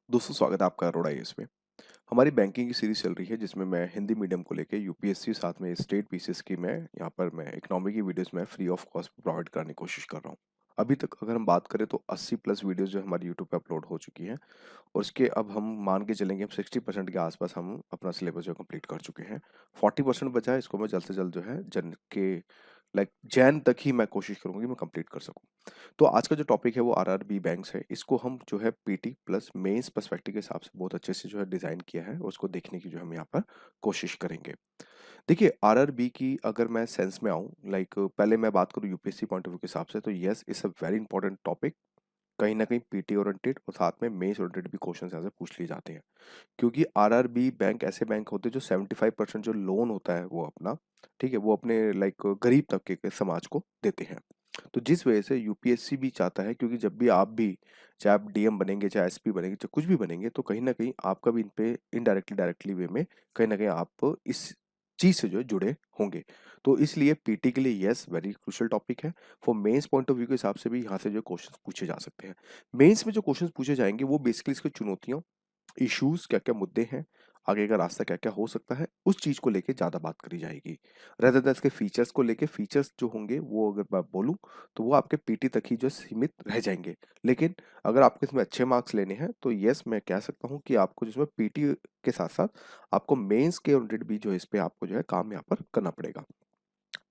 दोस्तों स्वागत है आपका अरोड़ा आईएएस में। हमारी बैंकिंग की सीरीज चल रही है जिसमें मैं हिंदी मीडियम को लेके यूपीएससी साथ में स्टेट पीसीएस की मैं यहाँ पर मैं इकोनॉमी की वीडियोस में फ्री ऑफ कॉस्ट प्रोवाइड करने की कोशिश कर रहा हूँ। अभी तक अगर हम बात करें तो 80 प्लस वीडियोस जो हमारी यूट्यूब पे अपलोड हो चुकी हैं और उसके अब हम मान के चलेंगे हम 60% के आसपास हम अपना सिलेबस जो कंप्लीट कर चुके हैं। 40% बचा है, इसको मैं जल्द से जल्द जो है जन के जैन तक ही मैं कोशिश करूंगी मैं कंप्लीट कर सकूं। तो आज का जो टॉपिक है वो आरआरबी बैंक्स है। इसको हम जो है पीटी प्लस मेंस पर्सपेक्टिव के हिसाब से बहुत अच्छे से जो है डिजाइन किया है, उसको देखने की जो हम यहाँ पर कोशिश करेंगे। देखिए आरआरबी की अगर मैं सेंस में आऊँ, पहले मैं बात करूँ यूपीएससी पॉइंट ऑफ व्यू के हिसाब से, तो yes it's a very important topic. कहीं ना कहीं पीटी ओरिएंटेड और साथ में मेंस ओरिएंटेड भी क्वेश्चन यहाँ से पूछ लिए जाते हैं, क्योंकि आरआरबी बैंक ऐसे बैंक होते हैं जो 75% जो लोन होता है वो अपना, ठीक है, वो अपने गरीब तबके के समाज को देते हैं। तो जिस वजह से यूपीएससी भी चाहता है, क्योंकि जब भी आप भी चाहे आप डीएम बनेंगे चाहे एसपी बनेंगे चाहे कुछ भी बनेंगे, तो कहीं ना कहीं आपका भी इन पे इनडायरेक्टली डायरेक्टली वे में कहीं ना कहीं आप इस चीज से जो है जुड़े होंगे। तो इसलिए पीटी के लिए यस वेरी क्रूशियल टॉपिक है। For mains point of view के हिसाब से भी यहाँ से जो क्वेश्चंस पूछे जा सकते हैं। मेंस में जो क्वेश्चंस पूछे जाएंगे वो बेसिकली इसकी चुनौतियों, इश्यूज क्या-क्या मुद्दे हैं, आगे का रास्ता क्या-क्या हो सकता है, उस चीज़ को लेके ज़्यादा बात करी जाएगी। रेदर देन इसके फीचर्स को लेके, फीचर्स जो होंगे वो अगर मैं बोलूँ तो वो आपके पीटी तक ही जो सीमित रह जाएँगे। लेकिन अगर आपको इसमें अच्छे मार्क्स लेने हैं तो येस मैं कह सकता हूँ कि आपको जिसमें पीटी के साथ-साथ आपको मेंस के ओरिएंटेड भी जो है इस पे आपको जो है काम यहाँ पर करना पड़ेगा।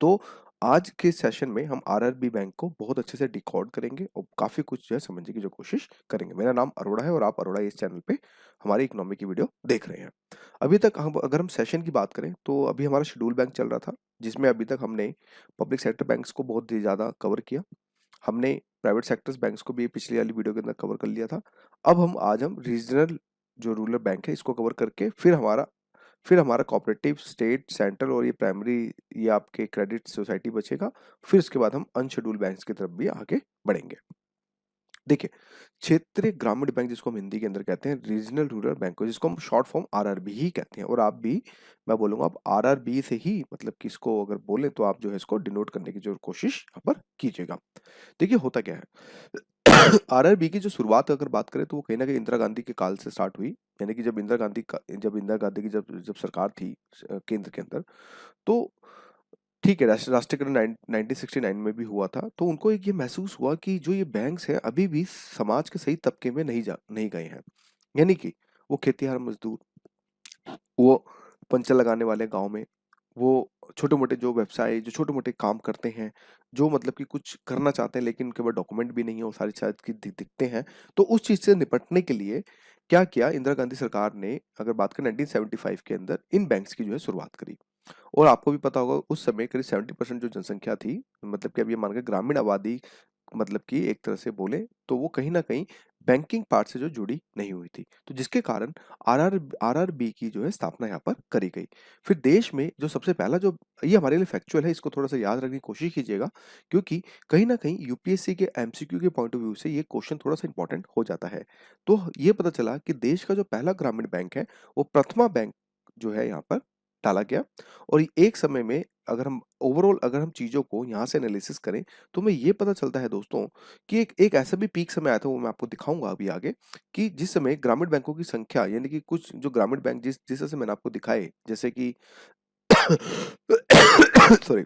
तो आज के सेशन में हम आरआरबी बैंक को बहुत अच्छे से डिकोड करेंगे और काफी कुछ जो है समझने की जो कोशिश करेंगे। मेरा नाम अरोड़ा है और आप अरोड़ा इस चैनल पे हमारी इकोनॉमी की वीडियो देख रहे हैं। अभी तक हम अगर हम सेशन की बात करें तो अभी हमारा शेड्यूल बैंक चल रहा था, जिसमें अभी तक हमने पब्लिक सेक्टर बैंक्स को बहुत ही ज्यादा कवर किया। हमने प्राइवेट सेक्टर्स बैंक्स को भी पिछली वाली वीडियो के अंदर कवर कर लिया था। अब हम रीजनल जो रूरल बैंक है इसको कवर करके फिर हमारा कोऑपरेटिव, स्टेट, सेंट्रल और ये प्राइमरी, ये आपके क्रेडिट सोसाइटी बचेगा। फिर उसके बाद हम अनशेड्यूल बैंक्स की तरफ भी आगे बढ़ेंगे। देखिए, क्षेत्रीय ग्रामीण बैंक जिसको हम हिंदी के अंदर कहते हैं, रीजनल रूरल बैंक, जिसको हम शॉर्ट फॉर्म आरआरबी ही कहते हैं, और आप भी, मैं बोलूंगा आप आरआरबी से ही मतलब कि इसको अगर बोले तो आप जो है इसको डिनोट करने की जो कोशिश यहाँ पर कीजिएगा। देखिए होता क्या है आरआरबी की जो शुरुआत अगर बात करें तो वो कहीं ना कहीं इंदिरा गांधी के काल से स्टार्ट हुई। यानी कि जब इंदिरा गांधी की जब जब सरकार थी केंद्र के अंदर, तो ठीक है, राष्ट्रीयकरण 1969 में भी हुआ था। तो उनको एक ये महसूस हुआ कि जो ये बैंक्स हैं अभी भी समाज के सही तबके में नहीं गए हैं। यानी कि वो खेतिहर मजदूर, वो पंचर लगाने वाले गांव में, वो छोटे-मोटे जो व्यवसाय, जो छोटे-मोटे काम करते हैं, जो मतलब कि कुछ करना चाहते हैं लेकिन उनके पास डॉक्यूमेंट भी नहीं है, वो सारी शायद की दिखते हैं। तो उस चीज़ से निपटने के लिए क्या किया इंदिरा गांधी सरकार ने, अगर बात करें 1975 के अंदर इन बैंक्स की जो है शुरुआत करी। और आपको भी पता होगा उस समय करीब 70% जो जनसंख्या थी, मतलब कि अब ये मान के ग्रामीण आबादी, मतलब कि एक तरह से बोले तो वो कहीं न कहीं बैंकिंग पार्ट से जो जुड़ी नहीं हुई थी। तो जिसके कारण आरआरबी की जो है स्थापना यहाँ पर करी गई। फिर देश में जो सबसे पहला जो, ये हमारे लिए फैक्चुअल है, इसको थोड़ा-सा याद रखने की कोशिश कीजिएगा, क्योंकि कहीं न कहीं यूपीएससी के एमसीक्यू के पॉइंट ऑफ व्यू से ये क्वेश्चन थोड़ा-सा इंपॉर्टेंट हो जाता है। तो ये पता चला कि देश का जो पहला ग्रामीण बैंक है, वो प्रथमा बैंक जो है यहाँ पर डाला गया। और एक समय में अगर हम चीज़ों को यहाँ से एनालिसिस करें, तो हमें ये पता चलता है दोस्तों कि एक एक ऐसा भी पीक समय आया था, वो मैं आपको दिखाऊँगा अभी आगे, कि जिस समय ग्रामीण बैंकों की संख्या, यानी कि कुछ जो ग्रामीण बैंक जिस जिस तरह से मैंने आपको दिखाए, जैसे कि सॉरी,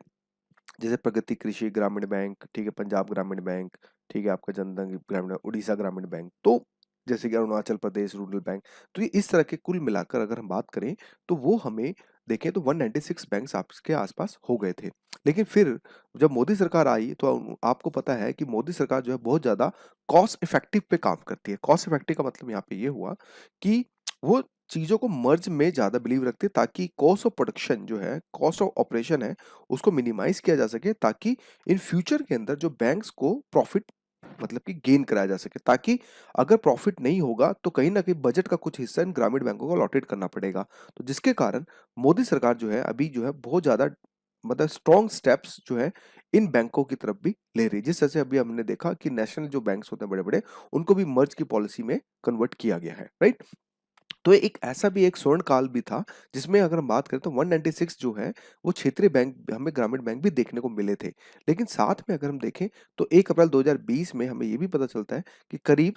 जैसे प्रगति कृषि ग्रामीण बैंक, ठीक है, पंजाब ग्रामीण बैंक, ठीक है, आपका जनधन ग्रामीण बैंक, उड़ीसा ग्रामीण बैंक, तो जैसे कि अरुणाचल प्रदेश रूरल बैंक। तो ये इस तरह के कुल मिलाकर अगर हम बात करें तो वो हमें देखें तो 196 बैंक्स आपके आसपास हो गए थे। लेकिन फिर जब मोदी सरकार आई तो आपको पता है कि मोदी सरकार जो है बहुत ज्यादा कॉस्ट इफेक्टिव पे काम करती है। कॉस्ट इफेक्टिव का मतलब यहाँ पे ये हुआ कि वो चीजों को मर्ज में ज्यादा बिलीव रखते हैं, ताकि कॉस्ट ऑफ प्रोडक्शन जो है, कॉस्ट ऑफ ऑपरेशन है, उसको मिनिमाइज किया जा सके, ताकि इन फ्यूचर के अंदर जो बैंक्स को प्रॉफिट मतलब कि गेन कराया जा सके, ताकि अगर प्रॉफिट नहीं होगा तो कहीं ना कहीं बजट का कुछ हिस्सा इन ग्रामीण बैंकों को अलॉटेड करना पड़ेगा। तो जिसके कारण मोदी सरकार जो है अभी जो है बहुत ज्यादा मतलब स्ट्रॉन्ग स्टेप्स जो है इन बैंकों की तरफ भी ले रही है। जिस तरह से अभी हमने देखा कि नेशनल जो बैंक्स होते हैं बड़े बड़े, उनको भी मर्ज की पॉलिसी में कन्वर्ट किया गया है, राइट। तो एक ऐसा भी एक स्वर्ण काल भी था, जिसमें अगर हम बात करें तो 196 जो है वो क्षेत्रीय बैंक, हमें ग्रामीण बैंक भी देखने को मिले थे। लेकिन साथ में अगर हम देखें तो 1 अप्रैल 2020 में हमें ये भी पता चलता है कि करीब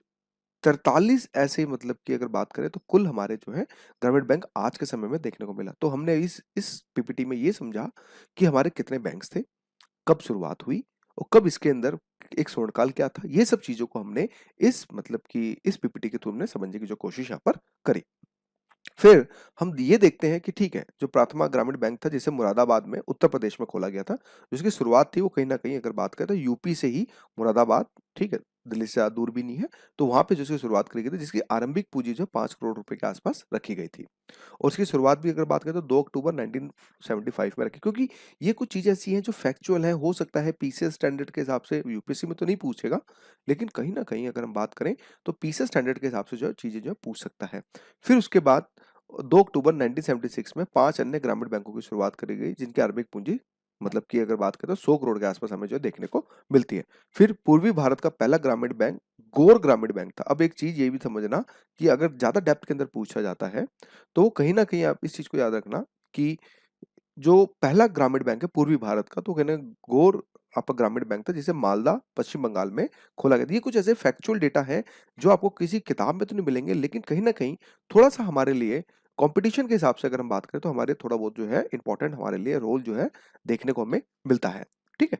43 ऐसे मतलब कि अगर बात करें तो कुल हमारे जो है ग्रामीण बैंक आज के समय में देखने को मिला। तो हमने इस पीपीटी में ये समझा कि हमारे कितने बैंक्स थे, कब शुरुआत हुई और कब इसके अंदर एक स्वर्णकाल क्या था। ये सब चीज़ों को हमने इस मतलब कि इस पीपीटी के थ्रू हमने समझने की जो कोशिश यहाँ पर करी। फिर हम ये देखते हैं कि ठीक है, जो प्रथमा ग्रामीण बैंक था जिसे मुरादाबाद में उत्तर प्रदेश में खोला गया था, जिसकी शुरुआत थी वो कहीं न कहीं अगर बात करें तो यूपी से ही मुरादाबाद, ठीक है? दिल्ली से ज़्यादा दूर भी नहीं है, तो वहाँ पे जो इसकी शुरुआत करी गई थी जिसकी आरंभिक पूँजी जो 5 करोड़ रुपए के आस-पास रखी गई थी। और उसकी शुरुआत भी अगर बात करें तो 2 अक्टूबर 1975 में रखी, क्योंकि ये कुछ चीज़ें ऐसी हैं जो फैक्चुअल हैं, हो सकता है पीसीएस स्टैंडर्ड के हिसाब से यूपीएससी में तो नहीं पूछेगा, लेकिन कहीं न कहीं अगर हम बात करें तो पीसीएस स्टैंडर्ड के हिसाब से जो है चीज़ें जो है पूछ सकता है। फिर उसके बाद 2 अक्टूबर 1976 में 5 अन्य ग्रामीण बैंकों की शुरुआत करी गई, जिनकी आरंभिक पूंजी मतलब कि अगर बात करें तो 100 करोड़ के आसपास हमें जो है देखने को मिलती है। फिर पूर्वी भारत का पहला ग्रामीण बैंक गौर ग्रामीण बैंक था। अब एक चीज़ ये भी समझना कि अगर ज़्यादा डेप्थ के अंदर पूछा जाता है, तो कहीं न कहीं आप इस चीज़ को याद रखना कि जो पहला ग्रामीण बैंक है पूर्वी भारत का, तो कहना गौर आपका ग्रामीण बैंक था जिसे मालदा पश्चिम बंगाल में खोला गया था। ये कुछ ऐसे फैक्चुअल डेटा है जो आपको किसी किताब में तो नहीं मिलेंगे, लेकिन कहीं न कहीं थोड़ा-सा हमारे लिए कॉम्पिटिशन के हिसाब से अगर हम बात करें तो हमारे थोड़ा बहुत जो है इम्पोर्टेंट हमारे लिए रोल जो है देखने को हमें मिलता है। ठीक है?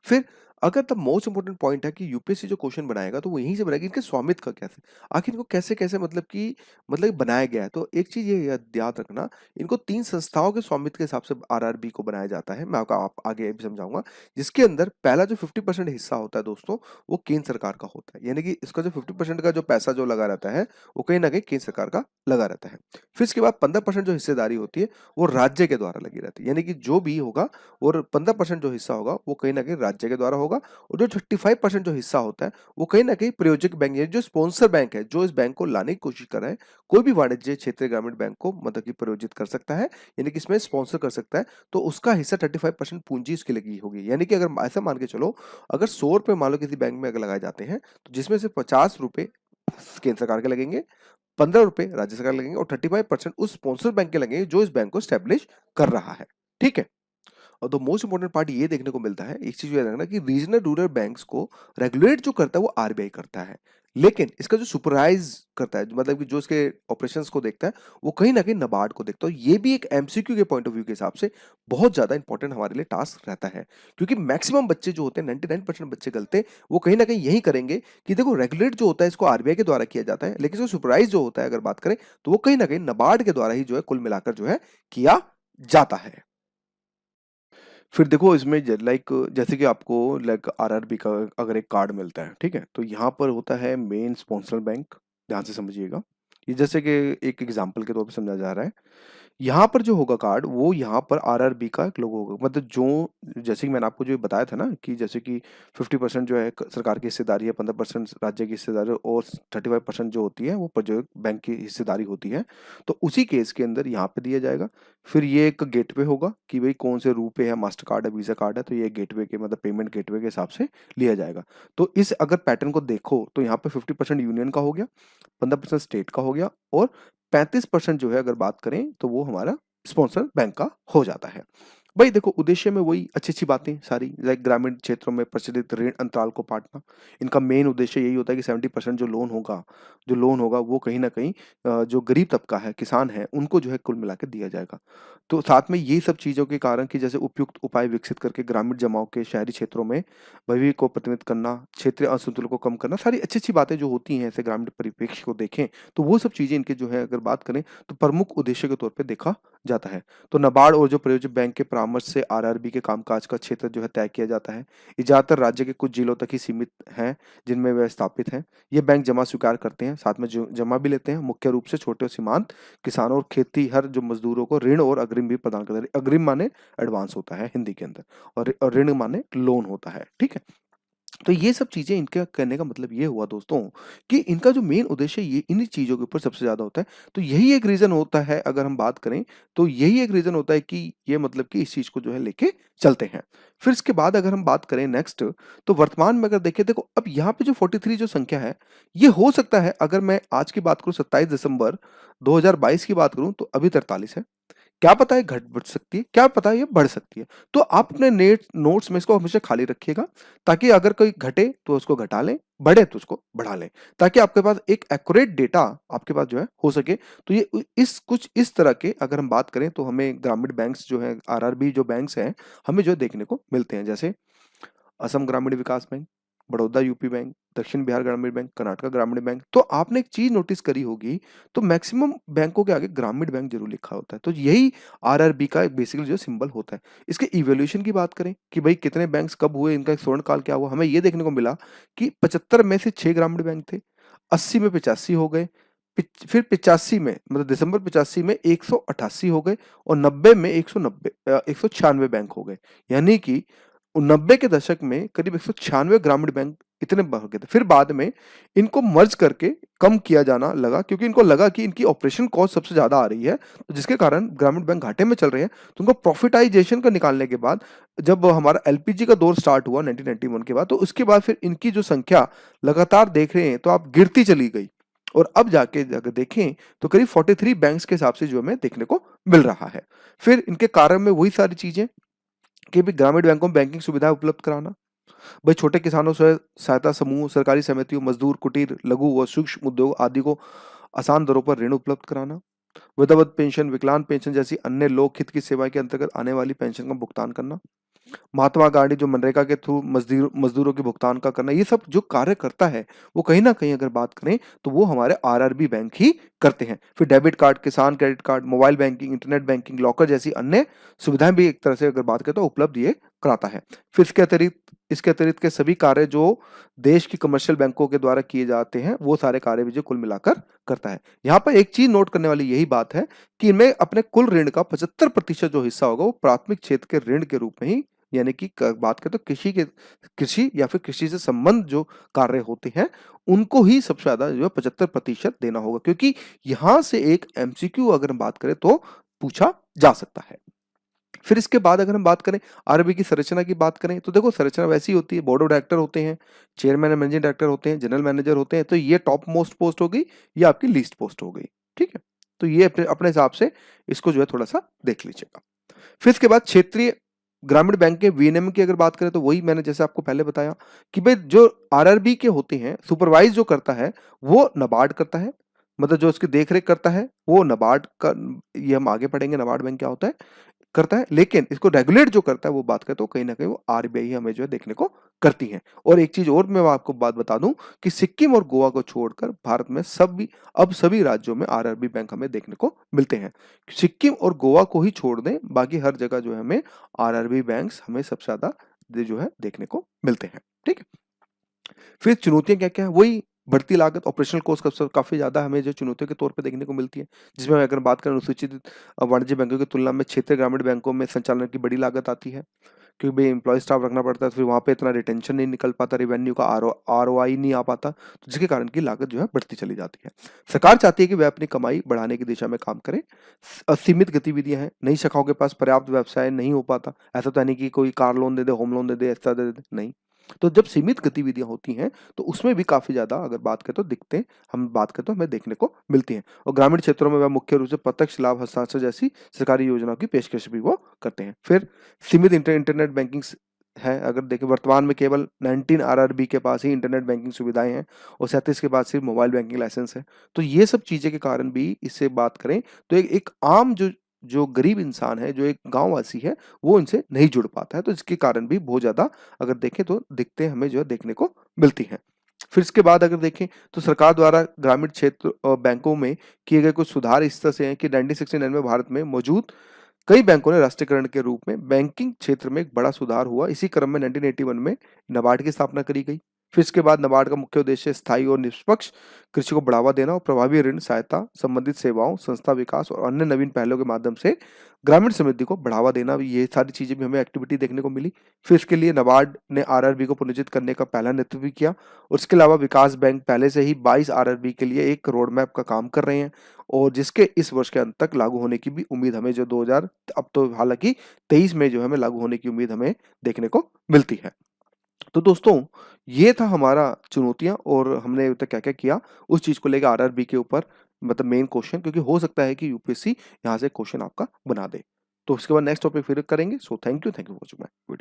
फिर अगर द मोस्ट इम्पोर्टेंट पॉइंट है कि यूपीएससी जो क्वेश्चन बनाएगा तो वो यहीं से बनाएगा इनके स्वामित्व का कैसे, आखिर इनको कैसे-कैसे मतलब कि मतलब बनाया गया है। तो एक चीज़ ये याद रखना, इनको 3 संस्थाओं के स्वामित्व के हिसाब से आरआरबी को बनाया जाता है। मैं आपको आप आगे भी समझाऊँगा। जिसके अंदर पहला जो 50% हिस्सा होता है दोस्तों, वो केंद्र सरकार का होता है। यानी कि इसका जो 50% का जो पैसा जो लगा रहता है, वो कहीं न कहीं केंद्र सरकार का लगा रहता है। फिर इसके बाद 15% जो हिस्सेदारी होती है, वो राज्य के द्वारा लगी रहती है। यानी कि जो भी होगा और 15% जो हिस्सा होगा वो कहीं न कहीं राज्य के द्वारा होगा और जो 35% जो हिस्सा होता है वो कहीं न कहीं प्रायोजक बैंक यानी जो स्पॉन्सर बैंक है, जो इस बैंक को लाने की कोशिश कर रहा है, कोई भी वाणिज्य क्षेत्रीय ग्रामीण बैंक को मतलब कि प्रायोजित कर सकता है, यानी कि इसमें स्पॉन्सर कर सकता है, तो उसका हिस्सा 35% पूँजी इसकी लगी होगी। यानी कि अगर ऐसा मान के चलो, अगर ₹100 मान लो किसी बैंक में अगर लगाए जाते हैं, तो जिसमें से ₹50 केंद्र सरकार के लगेंगे, ₹15 राज्य सरकार लगेंगे और 35% उस स्पॉन्सर बैंक के लगेंगे जो इस बैंक को एस्टेब्लिश कर रहा है। ठीक है? और द मोस्ट इम्पोर्टेंट पार्ट ये देखने को मिलता है, एक चीज़ याद रखना कि रीजनल रूरल बैंक्स को रेगुलेट जो करता है वो आरबीआई करता है। लेकिन इसका जो सुपरवाइज़ करता है, मतलब कि जो इसके ऑपरेशंस को देखता है, वो कहीं न कहीं नाबार्ड को देखता है। ये भी एक एमसीक्यू के पॉइंट ऑफ व्यू के हिसाब से बहुत ज़्यादा इंपॉर्टेंट हमारे लिए टास्क रहता है। क्योंकि मैक्सिमम बच्चे जो होते हैं 99% बच्चे गलते, वो कहीं न कहीं यही करेंगे कि देखो रेगुलेट जो होता है इसको आरबीआई के द्वारा किया जाता है, लेकिन इसको सुपरवाइज़ जो होता है अगर बात करें, तो वो कहीं न कहीं नाबार्ड के द्वारा ही जो है कुल मिलाकर जो है किया जाता है। फिर देखो इसमें जैसे कि आपको लाइक आरआरबी का अगर एक कार्ड मिलता है, ठीक है? तो यहाँ पर होता है मेन स्पॉन्सर बैंक, ध्यान से समझिएगा। ये जैसे कि एक एग्ज़ाम्पल के तौर पे समझा जा रहा है। यहाँ पर जो होगा कार्ड वो यहाँ पर आरआरबी का एक लोगो होगा, मतलब जो जैसे कि मैंने आपको जो बताया था ना कि जैसे कि 50% जो है सरकार की हिस्सेदारी है, 15% राज्य की हिस्सेदारी और 35% जो होती है वो जो बैंक की हिस्सेदारी होती है, तो उसी केस के अंदर यहाँ पे दिया जाएगा। फिर ये एक गेटवे होगा कि भाई कौन से रुपए है, मास्टर कार्ड है, वीजा कार्ड है, तो ये गेटवे के मतलब पेमेंट गेटवे के हिसाब से लिया जाएगा। तो इस अगर पैटर्न को देखो तो यहाँ पे 50% यूनियन का हो गया, 15% स्टेट का हो गया और 35% जो है अगर बात करें तो वो हमारा स्पॉन्सर बैंक का हो जाता है। भाई देखो उद्देश्य में वही अच्छी-अच्छी बातें सारी, लाइक ग्रामीण क्षेत्रों में प्रचलित ऋण अंतराल को पाटना। इनका मेन उद्देश्य यही होता है कि 70% जो लोन होगा वो कहीं न कहीं जो गरीब तबका है, किसान है, उनको जो है कुल मिला के दिया जाएगा। तो साथ में ये सब चीज़ों के कारण कि जैसे उपयुक्त उपाय विकसित करके ग्रामीण जमाव के शहरी क्षेत्रों में वही को प्रतिनिधित्व करना, क्षेत्रीय असंतुलन को कम करना, सारी अच्छी-अच्छी बातें जो होती हैं ऐसे ग्रामीण परिप्रेक्ष्य को देखें, तो वो सब चीज़ें इनके जो है अगर बात करें तो प्रमुख उद्देश्य के तौर पे देखा जाता है। तो नाबार्ड और जो प्रायोजक बैंक के परामर्श से आरआरबी के कामकाज का क्षेत्र जो है तय किया जाता है। ये ज़्यादातर राज्य के कुछ जिलों तक ही सीमित हैं, जिनमें वे स्थापित हैं। ये बैंक जमा स्वीकार करते हैं, साथ में जो जमा भी लेते हैं। मुख्य रूप से छोटे और सीमांत किसानों और खेतीहर जो मज़दूरों को ऋण और अग्रिम भी प्रदान करते हैं। अग्रिम माने एडवांस होता है हिंदी के अंदर और ऋण माने लोन होता है, ठीक है? तो ये सब चीज़ें इनका कहने का मतलब ये हुआ दोस्तों कि इनका जो मेन उद्देश्य ये इन्हीं चीज़ों के ऊपर सबसे ज़्यादा होता है। तो यही एक रीज़न होता है अगर हम बात करें, तो यही एक रीज़न होता है कि ये मतलब कि इस चीज़ को जो है लेके चलते हैं। फिर इसके बाद अगर हम बात करें नेक्स्ट, तो वर्तमान में अगर देखें देखो अब यहाँ पे जो 43 जो संख्या है, ये हो सकता है अगर मैं आज की बात करूँ 27 दिसंबर 2022 की बात करूँ तो अभी 43 है। क्या पता है घट बढ़ सकती है, क्या पता है ये बढ़ सकती है। तो आप अपने नेट नोट्स में इसको हमेशा खाली रखिएगा, ताकि अगर कोई घटे तो उसको घटा लें, बढ़े तो उसको बढ़ा लें, ताकि आपके पास एक एक्यूरेट डेटा आपके पास जो है हो सके। तो ये इस कुछ इस तरह के अगर हम बात करें तो हमें ग्रामीण बैंक्स जो हैं, आरआरबी जो बैंक्स हैं, हमें जो देखने को मिलते हैं, जैसे असम ग्रामीण विकास बैंक, बड़ौदा यूपी बैंक, दक्षिण बिहार ग्रामीण बैंक, कर्नाटका ग्रामीण बैंक। तो आपने एक चीज नोटिस करी होगी, तो मैक्सिमम बैंकों के आगे ग्रामीण बैंक जरूर लिखा होता है। तो यही आरआरबी का एक बेसिकली जो सिंबल होता है। इसके इवोल्यूशन की बात करें कि भाई कितने बैंक्स कब हुए, इनका एक स्वर्ण काल क्या हुआ, हमें ये देखने को मिला कि 75 में से 6 ग्रामीण बैंक थे, 80 में 85 हो गए, फिर 85 में मतलब दिसंबर 85 में 188 हो गए, और 90 में 196 बैंक हो गए। यानी कि 90 के दशक में करीब 196 ग्रामीण बैंक इतने बढ़ गए थे। फिर बाद में इनको मर्ज करके कम किया जाना लगा, क्योंकि इनको लगा कि इनकी ऑपरेशन कॉस्ट सबसे ज्यादा आ रही है, तो जिसके कारण ग्रामीण बैंक घाटे में चल रहे हैं। तो उनको प्रॉफिटाइजेशन का निकालने के बाद जब हमारा एलपीजी का दौर स्टार्ट हुआ 1991 के बाद, तो उसके बाद फिर इनकी जो संख्या लगातार देख रहे हैं तो आप गिरती चली गई, और अब जाके अगर देखें तो करीब 43 बैंक्स के हिसाब से जो हमें देखने को मिल रहा है। फिर इनके कारण में वही सारी चीजें कि भी ग्रामीण बैंकों में बैंकिंग सुविधाएं उपलब्ध कराना, भाई छोटे किसानों, स्वयं सहायता समूह, सरकारी समितियों, मजदूर, कुटीर, लघु व सूक्ष्म उद्योग आदि को आसान दरों पर ऋण उपलब्ध कराना, विधवा पेंशन, विकलांग पेंशन जैसी अन्य लोक हित की सेवाएं के अंतर्गत आने वाली पेंशन का भुगतान करना, महात्मा गांधी जो मनरेगा के थ्रू मजदूरों के भुगतान का करना, ये सब जो कार्य करता है वो कहीं ना कहीं अगर बात करें तो वो हमारे आरआरबी बैंक ही करते हैं। फिर डेबिट कार्ड, किसान credit card, mobile banking, internet banking, locker जैसी अन्य सुविधाएं भी एक तरह से अगर बात करें तो उपलब्ध ये कराता है। फिर इसके अतिरिक्त के सभी कार्य जो देश की कमर्शियल बैंकों के द्वारा किए जाते हैं, वो सारे कार्य भी जो कुल मिलाकर करता है। यहाँ पर एक चीज नोट करने वाली यही बात है कि इनमें अपने कुल ऋण का 75% जो हिस्सा होगा वो प्राथमिक क्षेत्र के ऋण के रूप में ही, यानी कि बात करें तो कृषि या फिर कृषि से संबंध जो कार्य होते हैं उनको ही सबसे ज्यादा जो है 75% देना होगा, क्योंकि यहां से एक एमसीक्यू अगर हम बात करें तो पूछा जा सकता है। फिर इसके बाद अगर हम बात करें आरबी की संरचना की बात करें, तो देखो संरचना वैसी होती है, बोर्ड ऑफ डायरेक्टर होते हैं, चेयरमैन मैनेजिंग डायरेक्टर होते हैं, जनरल मैनेजर होते हैं। तो ये टॉप मोस्ट पोस्ट हो गई, ये आपकी लीस्ट पोस्ट हो गई। ठीक है, तो ये अपने अपने हिसाब से इसको जो है थोड़ा सा देख लीजिएगा। फिर इसके बाद क्षेत्रीय ग्रामीण बैंक के वीएनएम की अगर बात करें तो वही मैंने जैसे आपको पहले बताया कि भाई जो आरआरबी के होते हैं, सुपरवाइज जो करता है वो नाबार्ड करता है, मतलब जो उसकी देखरेख करता है वो नाबार्ड का, ये हम आगे पढ़ेंगे नाबार्ड बैंक क्या होता है, करता है। लेकिन इसको रेगुलेट जो करता है वो बात करें तो कहीं ना कहीं वो आरबीआई हमें जो है देखने को करती है। और एक चीज और मैं आपको बात बता दूं कि सिक्किम और गोवा को छोड़कर भारत में सभी राज्यों में आरआरबी बैंक हमें देखने को मिलते हैं। सिक्किम और गोवा को ही छोड़ दें, बाकी हर जगह जो है हमें आरआरबी बैंक्स हमें सबसे ज्यादा जो है देखने को मिलते हैं। ठीक है, फिर चुनौतियां क्या क्या है, वही बढ़ती लागत, ऑपरेशनल कॉस्ट काफी ज्यादा हमें जो चुनौतियों के तौर पे देखने को मिलती है, जिसमें अगर बात करें अनुसूचित वाणिज्य बैंकों की तुलना में क्षेत्रीय ग्रामीण बैंकों में संचालन की बड़ी लागत आती है, क्योंकि भाई एम्प्लॉय स्टाफ रखना पड़ता है, तो फिर वहां पे इतना रिटेंशन नहीं निकल पाता, रेवेन्यू का आरओआई नहीं आ पाता, तो जिसके कारण की लागत जो है बढ़ती चली जाती है। सरकार चाहती है कि वह अपनी कमाई बढ़ाने की दिशा में काम करे। असीमित गतिविधियां हैं, नई शाखाओं के पास पर्याप्त व्यवसाय नहीं हो पाता, ऐसा तो है नहीं कि कोई कार लोन दे दे, होम लोन दे दे, ऐसा दे दे, नहीं। तो जब सीमित गतिविधियां होती हैं तो उसमें भी काफी ज्यादा अगर बात करें तो दिक्कतें हम बात करें तो हमें देखने को मिलती हैं। और ग्रामीण क्षेत्रों में वह मुख्य रूप से प्रत्यक्ष लाभ हस्तांतरण जैसी सरकारी योजनाओं की पेशकश भी वो करते हैं। फिर सीमित इंटरनेट बैंकिंग है, अगर देखें वर्तमान में केवल 19 आरआरबी के पास ही इंटरनेट बैंकिंग सुविधाएं हैं, और 37 के पास सिर्फ मोबाइल बैंकिंग लाइसेंस है। तो ये सब चीजें के कारण भी इससे बात करें तो एक आम जो जो गरीब इंसान है, जो एक गांववासी है, वो इनसे नहीं जुड़ पाता है। तो इसके कारण भी बहुत ज्यादा अगर देखें तो दिक्कतें हमें जो है देखने को मिलती हैं। फिर इसके बाद अगर देखें तो सरकार द्वारा ग्रामीण क्षेत्र बैंकों में किए गए कुछ सुधार इस तरह से हैं कि 1969 में भारत में मौजूद कई बैंकों ने राष्ट्रीयकरण के रूप में बैंकिंग क्षेत्र में एक बड़ा सुधार हुआ। इसी क्रम में 1981 में नाबार्ड की स्थापना करी गई। फिर इसके बाद नाबार्ड का मुख्य उद्देश्य स्थायी और निष्पक्ष कृषि को बढ़ावा देना और प्रभावी ऋण सहायता, संबंधित सेवाओं, संस्था विकास और अन्य नवीन पहलों के माध्यम से ग्रामीण समृद्धि को बढ़ावा देना, ये सारी चीजें भी हमें एक्टिविटी देखने को मिली। फिर इसके लिए नाबार्ड ने आरआरबी को पुनर्जीत करने का पहला नेतृत्व भी किया, और इसके अलावा विकास बैंक पहले से ही 22 आरआरबी के लिए एक रोड मैप का काम कर रहे हैं, और जिसके इस वर्ष के अंत तक लागू होने की भी उम्मीद हमें जो 2000 अब तो हालांकि 23 में जो हमें लागू होने की उम्मीद हमें देखने को मिलती है। तो दोस्तों ये था हमारा चुनौतियां, और हमने अभी तक क्या क्या किया उस चीज को लेकर आरआरबी के ऊपर। मतलब मेन क्वेश्चन, क्योंकि हो सकता है कि यूपीएससी यहाँ से क्वेश्चन आपका बना दे। तो उसके बाद नेक्स्ट टॉपिक फिर करेंगे। So thank you for watching my video.